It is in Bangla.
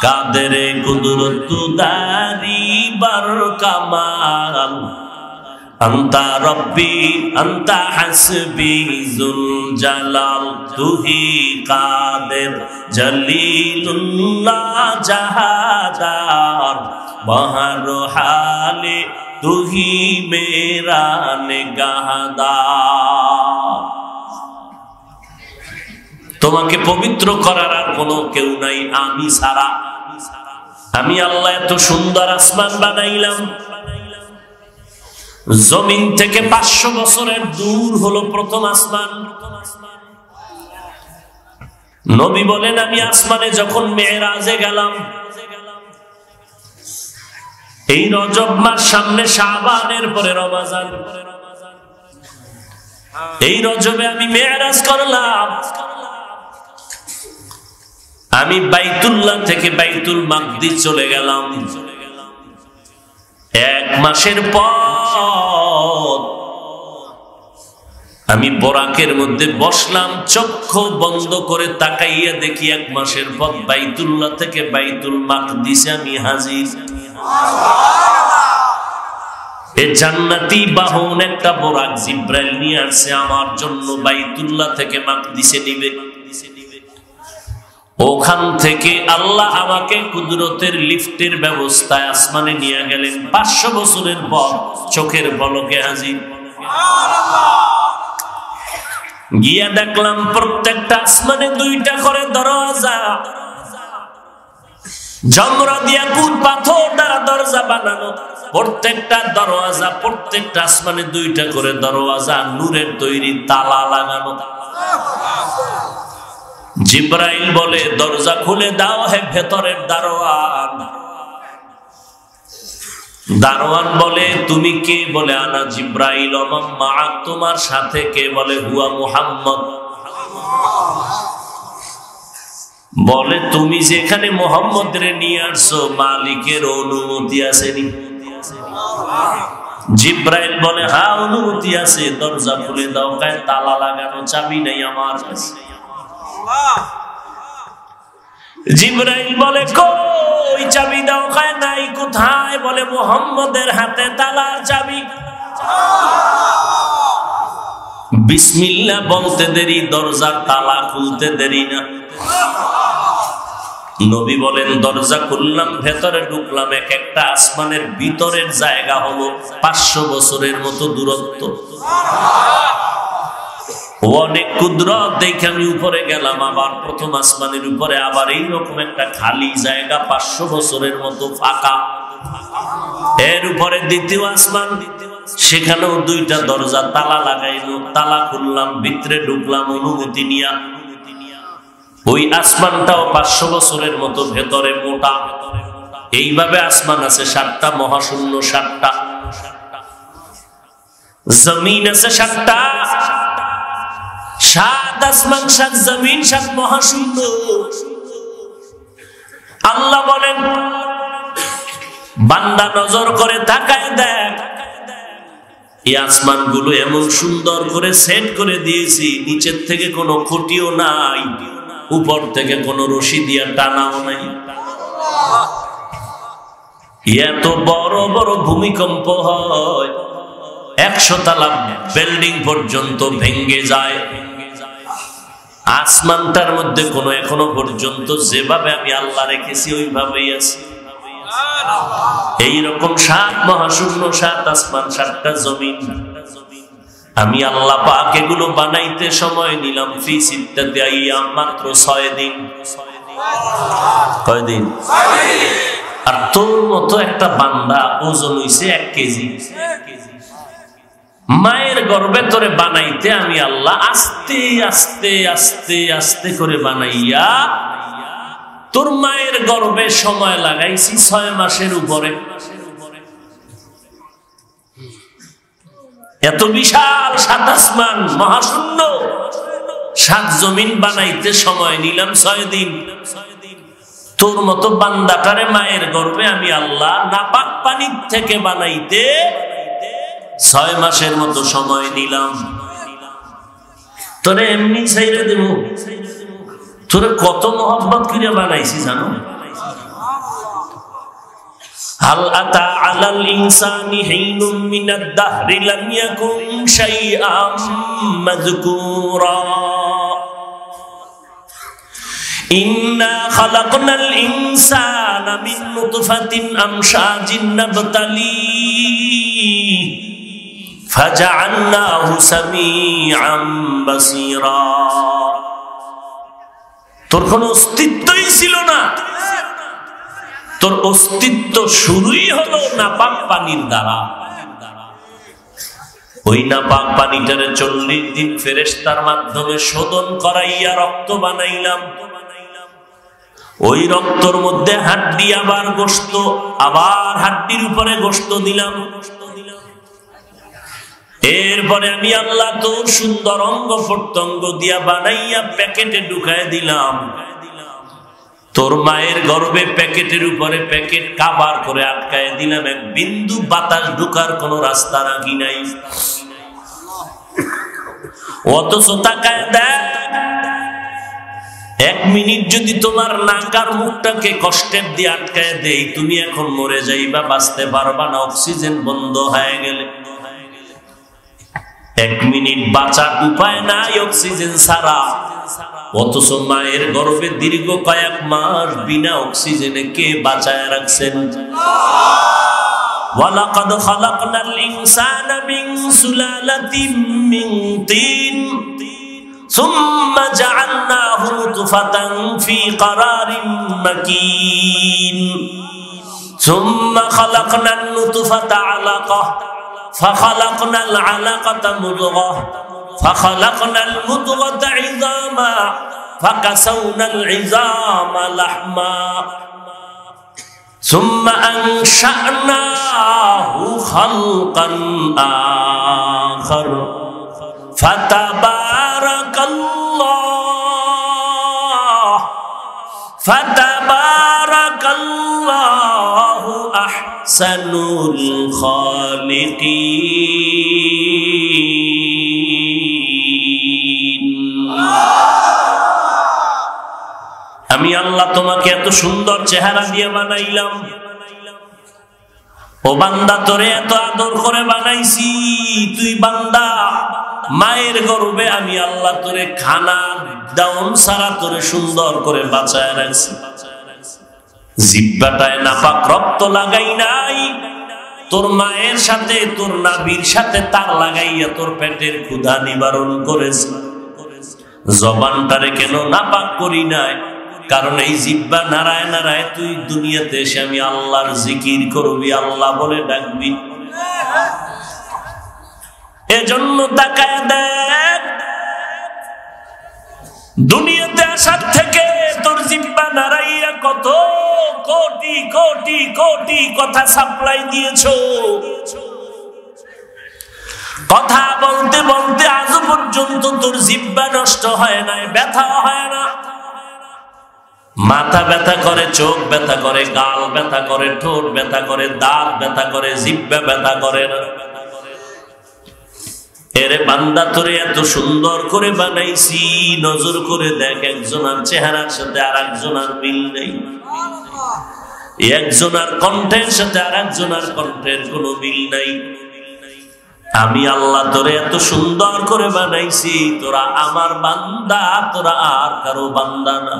কাদের কুদরত দারি বার কামাল আন্তা রব্বি আন্তা হাসবি যুল জালাল তুহি কাদের জলিলুল্লাহ জাহাদার বহর হালে তুহি মেরা নিগাহদার। তোমাকে পবিত্র করার আর কোনো কেউ নাই আমি ছাড়া। আমি আল্লাহ এত সুন্দর আসমান বানাইলাম, জমিন থেকে 500 বছরের দূর হলো প্রথম আসমান। নবী বলেন আমি আসমানে যখন মেরাজে গেলাম, এই রজব মাস সামনে, শাবানের পরে রমজান, এই রজবে আমি মেরাজ করলাম। আমি বাইতুল্লাহ থেকে বাইতুল মাকদিস চলে গেলাম। 1 মাসের পর আমি বরাকের মধ্যে বসলাম, চক্ষু বন্ধ করে তাকাইয়া দেখি 1 মাসের পর বাইতুল্লাহ থেকে বাইতুল মাকদিসে আমি হাজির। এ জান্নাতি বাহন একটা বরাক জিব্রাইল নিয়ে আসছে আমার জন্য, বাইতুল্লাহ থেকে মাকদিসে নিবে। ওখান থেকে আল্লাহ আমাকে কুদরতের লিফটের ব্যবস্থায় আসমানে নিয়ে গেলেন। 500 বছরের পর চোখের পলকে হাজির। গিয়া দেখলাম প্রত্যেকটা আসমানে 2টা করে দরজা, জমরা দিয়া কুট পাথর দ্বারা দরজা বানানো। প্রত্যেকটা দরজা, প্রত্যেকটা আসমানে 2টা করে দরজা, নূরের তৈরি তালা লাগানো। জিব্রাইল বলে দরজা খুলে দাও হে ভেতরের দারোয়ান। দারোয়ান বলে তুমি কে? বলে আনা জিব্রাইল। মা তোমার সাথে কে? বলে হুয়া মুহাম্মদ। বলে তুমি যেখানে মুহাম্মদ রে নিয়ে আসছো মালিকের অনুমতি আসেনি? জিব্রাইল বলে হ্যাঁ অনুমতি আছে, দরজা খুলে দাও। গায়ে তালা লাগানো, চাবি নেই আমার কাছে। জিব্রাইল বলে কই চাবি দাও? গায়ে নাই। কোথায়? বলে মুহাম্মদের হাতে তালার চাবি। বিসমিল্লাহ বলতে দেরি, দরজার তালা খুলতে দেরি না। নবী বলেন দরজা খুললাম, ভেতরে ঢুকলাম। একটা আসমানের ভিতরের জায়গা হলো 500 বছরের মতো দূরত্ব। অনেক কুদরত দেখে আমি উপরে গেলাম। আবার প্রথম আসমানের উপরে আবার এইরকম একটা খালি জায়গা, 500 বছরের মতো ফাঁকা। এর উপরে দ্বিতীয় আসমান, সেখানেও 2টা দরজা, তালা লাগাইলো। তালা খুললাম, ভিতরে ঢুকলাম অনুমতি নিয়া। ওই আসমানটাও 500 বছরের মতো ভেতরে মোটা। এইভাবে আসমান আছে 7টা, মহাশূন্য 7টা, জমিন আছে 7টা। 7 আসমান, 7 জমিন, 7 মহাশূন্য। আল্লাহ বলেন বান্দা নজর করে তাকায় দেখ, এই আসমান গুলো এমন সুন্দর করে সেট করে দিয়েছি, নিচের থেকে কোনো খুঁটিও নাই, উপর থেকে কোনো রশি দিয়া টানাও নাই। এত বড় বড় ভূমিকম্প হয়, 100 তলা বিল্ডিং পর্যন্ত ভেঙে যায়। আসমানটার মধ্যে কোনো এখনো পর্যন্ত যেভাবে আমি আল্লাহ রেখেছি ওইভাবেই আছে। এইরকম 7 মহাশূন্য, 7 আসমান, 7টা জমিন। আমি আল্লাহ পাক এগুলো বানাইতে সময় নিলাম ফি সিত্তাতি আইয়াম, মাত্র 6 দিন। কয় দিন? আর তোর মতো একটা বান্দা ওজন হইছে 1 কেজি। মায়ের গর্ভে তোরে বানাইতে আমি আল্লাহ আস্তে আস্তে আস্তে আস্তে করে বানাইয়া তোর মায়ের গর্ভে সময় লাগাইছি 6 মাসের উপরে। এত বিশাল 7 আসমান, মহাশূন্য, 7 জমিন বানাইতে সময় নিলাম 6 দিন। তোর মতো বান্দাটারে মায়ের গর্ভে আমি আল্লাহ নাপাক পানির থেকে বানাইতে 6 মাসের মতো সময় নিলাম। তোরে এমনি ছাইরে দেব, তোরে কত মহব্বত করে বানাইছি জানো? হাল আতা আলাল ইনসানি হিনুম মিনাদ দাহরি লাম ইয়াকুন শাইআম মাযকুরা ইন্না খালাকনাল ইনসানা মিন নুতফাতিন আমশাজিন নাবতালিহি ফাজআলনাহু সামিআম বাসীরা। তোর কোনো অস্তিত্বই ছিল না, তোর অস্তিত্ব শুরুই হলো নাপাক পানির দ্বারা। ওই নাপাক পানিটারে 40 দিন ফেরেশতার মাধ্যমে শোধন করাইয়া রক্ত বানাইলাম। ওই রক্তর মধ্যে হাড্ডি, আবার গোশত, আবার হাড্ডির উপরে গোশত দিলাম। এরপরে আমি আল্লাহ তোর সুন্দর অঙ্গ প্রত্যঙ্গ দিয়া বানাইয়া প্যাকেটে ঢুকায় দিলাম। তোর মায়ের গর্ভে প্যাকেটের উপরে প্যাকেট কাবার করে আটকায় দিলাম। এক বিন্দু বাতাস ঢুকার কোন রাস্তা রাখি নাই। অথচ তাকায় দেখ, 1 মিনিট যদি তোমার নাকার মুখটাকে কষ্টের দিয়ে আটকায় দেই, তুমি এখন মরে যাইবা, বাঁচতে পারবা না, অক্সিজেন বন্ধ হয়ে গেলে। 1 মিনিট বাঁচার উপায় নাই অক্সিজেন ছাড়া। অথচ মায়ের গর্ভে দীর্ঘ কয়েক মাস বিনা অক্সিজেনে কে বাঁচায় রাখছেন? ওয়ালাকাদ খালাকনাল ইনসানা মিন সুলালাতিন মিন তিন সুম্মা জাআলনাহু নুতফাতান ফি ক্বারারিন মাকিন সুম্মা খালাকনান নুতফাতা আলাকাহ ফাখালাকনাল আলাকাতা মুদগাহ ফাখালাকনাল মুদগাতা ইযামা ফাকাসাওনাল ইযামা লাহমা সুম্মা আনশা'নাহু খালকান আখার ফাতাবারাকাল্লাহু আহসানুল খালিকিন। আমি আল্লাহ তোমাকে এত সুন্দর চেহারা দিয়ে বানাইলাম। ও বান্দা, তোরে এত আদর করে বানাইছি, তুই বান্দা মায়ের গর্ভে আমি আল্লাহ তোরে খানা দাওন সারা তোরে সুন্দর করে বাঁচায় রাখছি। জিহ্বাটায় নাপাক রক্ত লাগাই নাই, তোর মায়ের সাথে তোর নাভির সাথে তার লাগাইয়া তোর পেটের ক্ষুধা নিবারণ করেছি। জবানটারে কেন নাপাক করি নাই? কারণ এই জিহ্বা নাড়ায় নাড়ায় তুই দুনিয়াতে এসে আমি আল্লাহর জিকির করবি, আল্লাহ বলে ডাকবি। এজন্য তাকায় দেখ, দুনিয়াতে আসার থেকে তোর জিহ্বা নাড়াইয়া কত কোটি কোটি কোটি কথা সাপ্লাই দিয়েছো। কথা বলতে বলতে আজ পর্যন্ত তোর জিহ্বা নষ্ট হয় নাই, ব্যথা হয় না। মাথা ব্যথা করে, চোখ ব্যথা করে, গাল ব্যথা করে, ঠোঁট ব্যথা করে, দাঁত ব্যথা করে, জিহ্বা ব্যথা করে না। এরে বান্দা, তোরে এত সুন্দর করে বানাইছি, নজর করে দেখ, একজনের চেহারার সাথে আর একজনের মিল নেই, একজনের কণ্ঠের সাথে আর একজনের কণ্ঠের কোনো মিল নাই। আমি আল্লাহ তোরে এত সুন্দর করে বানাইছি, তোরা আমার বান্দা, তোরা আর কারো বান্দা না।